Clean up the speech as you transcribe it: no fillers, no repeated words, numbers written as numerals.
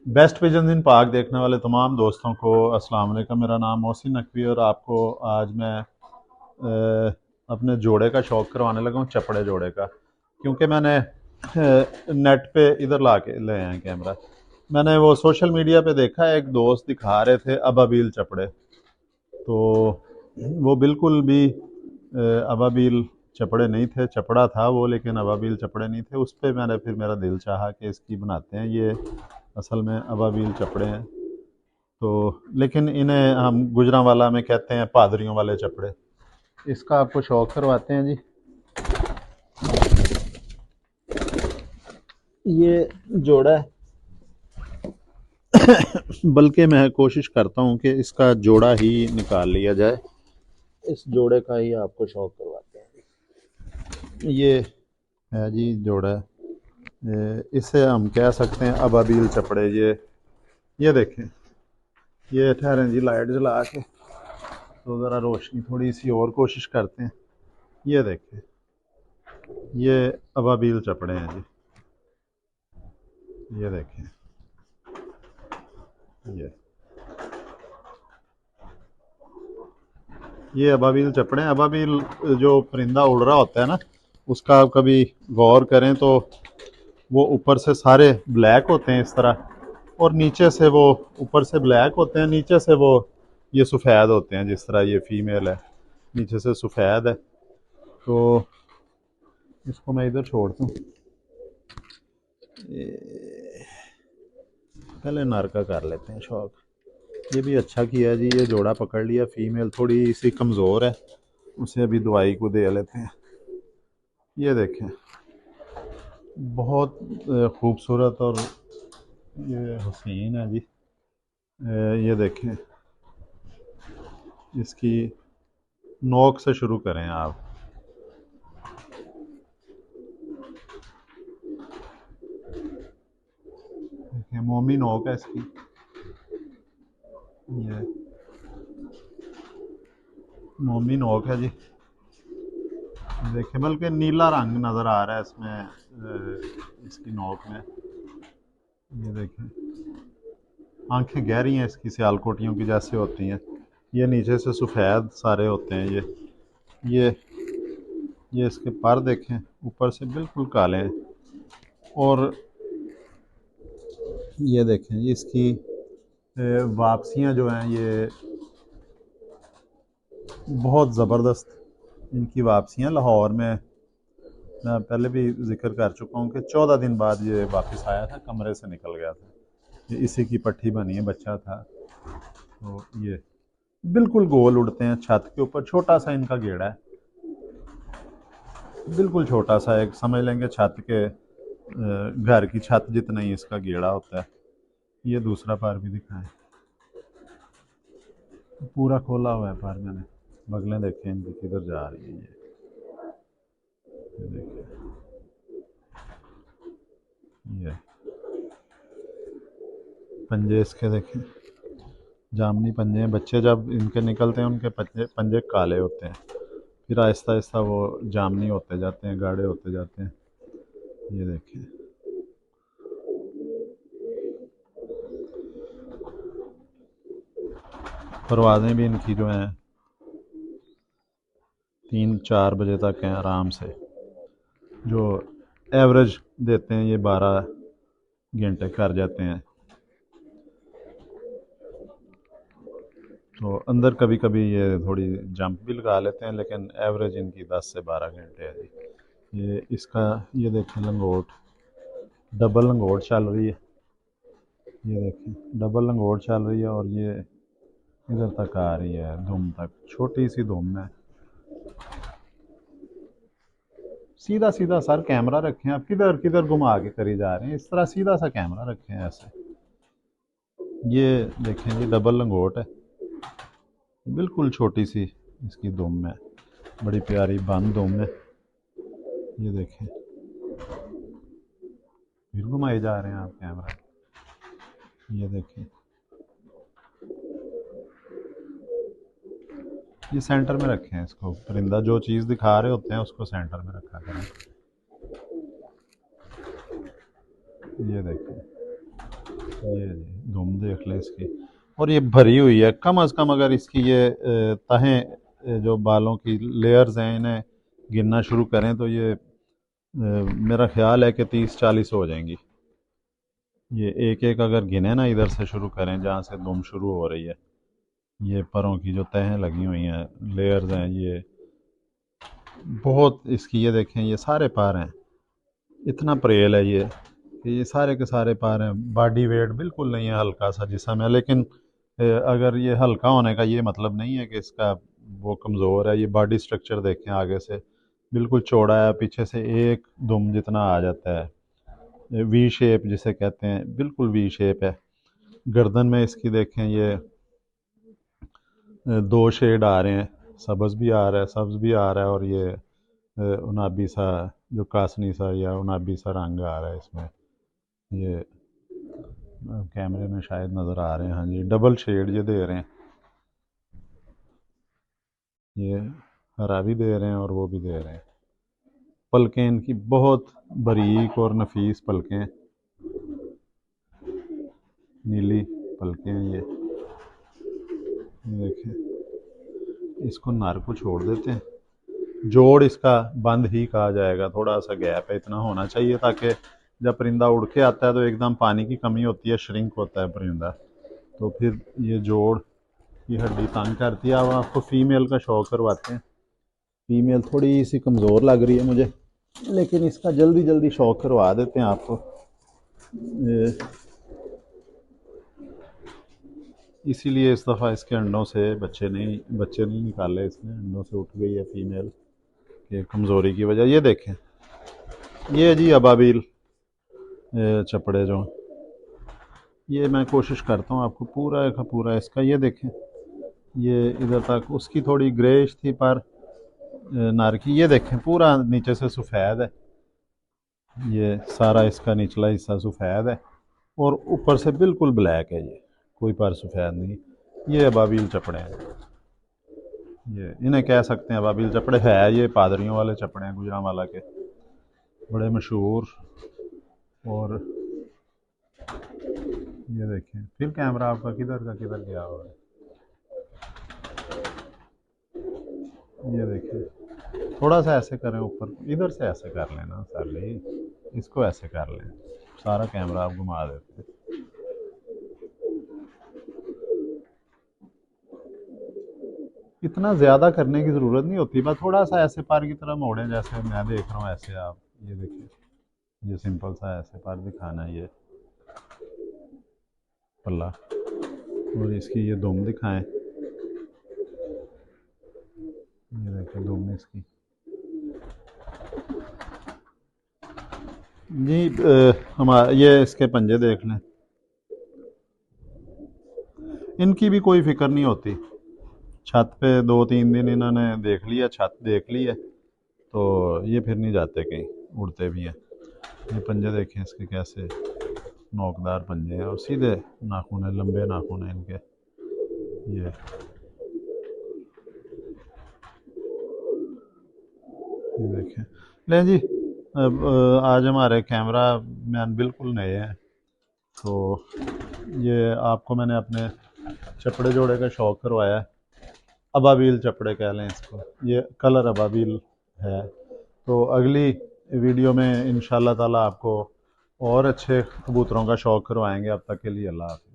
Best pigeon इन पाक देखने वाले तमाम दोस्तों को अस्सलाम वालेकुम। मेरा नाम मोहसिन नकवी और आपको आज मैं अपने जोड़े का शौक़ करवाने लगा हूँ, चपड़े जोड़े का। क्योंकि मैंने नेट पे इधर ला के ले आए हैं कैमरा। मैंने वो सोशल मीडिया पे देखा, एक दोस्त दिखा रहे थे अबाबील चपड़े। तो वो बिल्कुल भी अबाबील चपड़े नहीं थे, चपड़ा था वो लेकिन अबाबील चपड़े नहीं थे। उस पे मैंने फिर मेरा दिल चाहा कि इसकी बनाते हैं। ये असल में अबाबील चपड़े हैं। तो लेकिन इन्हें हम गुजरांवाला में कहते हैं पादरियों वाले चपड़े। इसका आपको शौक करवाते हैं जी। ये जोड़ा है, बल्कि मैं कोशिश करता हूँ कि इसका जोड़ा ही निकाल लिया जाए। इस जोड़े का ही आपको शौक करवाते हैं। ये है जी जोड़ा। इसे हम कह सकते हैं अबाबील चपड़े। ये देखें, ये ठहरें जी, लाइट जला के तो ज़रा रोशनी थोड़ी सी और कोशिश करते हैं। ये देखें, ये अबाबील चपड़े हैं जी। ये देखें, ये अबाबील चपड़े हैं। अबाबील जो परिंदा उड़ रहा होता है ना, उसका आप कभी गौर करें तो वो ऊपर से सारे ब्लैक होते हैं इस तरह, और नीचे से वो ऊपर से ब्लैक होते हैं, नीचे से वो ये सफ़ेद होते हैं। जिस तरह ये फीमेल है, नीचे से सफ़ेद है। तो इसको मैं इधर छोड़ दूँ, पहले नर का कर लेते हैं शौक। ये भी अच्छा किया जी, ये जोड़ा पकड़ लिया। फीमेल थोड़ी सी कमज़ोर है, उसे अभी दवाई को दे लेते हैं। ये देखें, बहुत खूबसूरत और ये हसीन है जी। ये देखें, इसकी नोक से शुरू करें आप। देखें, मोमी नोक है इसकी। ये मोमी नोक है जी। देखिए, बल्कि नीला रंग नज़र आ रहा है इसमें, इसकी नोक में। ये देखें, आंखें गहरी हैं इसकी, सियालकोटियों की जैसे होती हैं। ये नीचे से सफ़ेद सारे होते हैं। ये ये इसके पर देखें, ऊपर से बिल्कुल काले हैं। और ये देखें जी, इसकी वापसियाँ जो हैं ये बहुत ज़बरदस्त। इनकी वापसियाँ लाहौर में मैं पहले भी जिक्र कर चुका हूँ कि 14 दिन बाद ये वापस आया था, कमरे से निकल गया था। ये इसी की पट्टी बनी है, बच्चा था। तो ये बिल्कुल गोल उड़ते हैं छत के ऊपर। छोटा सा इनका गेड़ा है, बिल्कुल छोटा सा, एक समझ लेंगे छत के घर की छत जितना ही इसका गेड़ा होता है। ये दूसरा पैर भी दिखाएं, पूरा खोला हुआ है पैर। मैंने बगलें देखें इनकी किधर जा रही है। ये देखिए, ये पंजे इसके देखें, जामनी पंजे हैं। बच्चे जब इनके निकलते हैं उनके पंजे पंजे काले होते हैं, फिर आहिस्ता आहिस्ता वो जामनी होते जाते हैं, गाढ़े होते जाते हैं। ये देखिए, परवाज़ें भी इनकी जो हैं 3-4 बजे तक हैं आराम से। जो एवरेज देते हैं ये 12 घंटे कर जाते हैं। तो अंदर कभी कभी ये थोड़ी जंप भी लगा लेते हैं, लेकिन एवरेज इनकी 10 से 12 घंटे है जी। ये इसका, ये देखें लंगोट, डबल लंगोट चल रही है। ये देखें, डबल लंगोट चल रही है और ये इधर तक आ रही है, दुम तक। छोटी सी दुम है। सीधा सीधा सर कैमरा रखें आप, किधर किधर घुमा के करी जा रहे हैं। इस तरह सीधा सा कैमरा रखें ऐसे। ये देखें जी, डबल लंगोट है, बिल्कुल छोटी सी इसकी दुम है, बड़ी प्यारी बंद दुम है। ये देखें, फिर घुमाए जा रहे हैं आप कैमरा। ये देखें, ये सेंटर में रखें इसको। परिंदा जो चीज़ दिखा रहे होते हैं उसको सेंटर में रखा करें। ये देखें, ये दुम देख लें इसकी, और ये भरी हुई है। कम अज़ कम अगर इसकी ये तहें जो बालों की लेयर्स हैं इन्हें गिनना शुरू करें तो ये मेरा ख्याल है कि 30-40 हो जाएंगी। ये एक एक अगर गिने ना, इधर से शुरू करें जहाँ से दुम शुरू हो रही है, ये परों की जो तहें लगी हुई हैं, लेयर्स हैं, ये बहुत इसकी, ये देखें ये सारे पार हैं। इतना परेल है ये कि ये सारे के सारे पार हैं। बॉडी वेट बिल्कुल नहीं है, हल्का सा जिस्म है, लेकिन अगर ये हल्का होने का ये मतलब नहीं है कि इसका वो कमज़ोर है। ये बॉडी स्ट्रक्चर देखें, आगे से बिल्कुल चौड़ा है, पीछे से एक दुम जितना आ जाता है, वी शेप जिसे कहते हैं, बिल्कुल वी शेप है। गर्दन में इसकी देखें ये दो शेड आ रहे हैं, सब्ज़ भी आ रहा है, सब्ज़ भी आ रहा है, और ये उनाबी सा, जो कासनी सा या उनाबी सा रंग आ रहा है इसमें। ये कैमरे में शायद नज़र आ रहे हैं, हाँ जी, डबल शेड ये दे रहे हैं, ये हरा भी दे रहे हैं और वो भी दे रहे हैं। पलकें इनकी बहुत बारीक और नफीस पलकें हैं, नीली पलकें हैं ये देखें। इसको नर को छोड़ देते हैं, जोड़ इसका बंद ही कहा जाएगा, थोड़ा सा गैप है, इतना होना चाहिए ताकि जब परिंदा उड़ के आता है तो एकदम पानी की कमी होती है, श्रिंक होता है परिंदा, तो फिर ये जोड़ की हड्डी तंग करती है। अब आपको फीमेल का शौक करवाते हैं। फीमेल थोड़ी सी कमज़ोर लग रही है मुझे, लेकिन इसका जल्दी जल्दी शौक करवा देते हैं आपको। इसीलिए इस दफ़ा इसके अंडों से बच्चे नहीं निकाले इसने, अंडों से उठ गई है फीमेल के कमज़ोरी की वजह। ये देखें, ये जी अबाबील चपड़े जो, ये मैं कोशिश करता हूँ आपको पूरा का पूरा इसका, ये देखें, ये इधर तक उसकी थोड़ी ग्रेश थी पर नार की, ये देखें पूरा नीचे से सफ़ेद है, ये सारा इसका निचला हिस्सा सफ़ेद है और ऊपर से बिल्कुल ब्लैक है, ये कोई पर सफ़ेद नहीं। ये अबाबील चपड़े हैं, ये इन्हें कह सकते हैं अबाबील चपड़े। है ये पादरियों वाले चपड़े हैं गुजरांवाला के, बड़े मशहूर। और ये देखें, फिर कैमरा आपका किधर का किधर गया हुआ है, ये देखें, थोड़ा सा ऐसे करें ऊपर, इधर से ऐसे कर लेना साले, इसको ऐसे कर लें, सारा कैमरा आप घुमा देते हैं। इतना ज़्यादा करने की ज़रूरत नहीं होती, बस थोड़ा सा ऐसे पार की तरह मोड़ें, जैसे मैं देख रहा हूँ ऐसे आप, ये देखिए, ये सिंपल सा ऐसे पार दिखाना है, ये पल्ला, और इसकी ये दुम दिखाएं, ये देखें दुम इसकी जी। हमारा ये इसके पंजे देख लें, इनकी भी कोई फिक्र नहीं होती। छत पे 2-3 दिन इन्होंने देख लिया, छत देख ली है, तो ये फिर नहीं जाते कहीं, उड़ते भी हैं। ये पंजे देखें इसके कैसे नोकदार पंजे हैं, और सीधे नाखून है, लंबे नाखून हैं इनके। ये देखें, लें जी। अब आज हमारे कैमरा मैन बिल्कुल नए हैं, तो ये आपको मैंने अपने चपड़े जोड़े का शौक़ करवाया है। अबाबील चपड़े कह लें इसको, ये कलर अबाबील है। तो अगली वीडियो में इंशाल्लाह ताला आपको और अच्छे कबूतरों का शौक़ करवाएंगे। अब तक के लिए अल्लाह हाफ़िज़।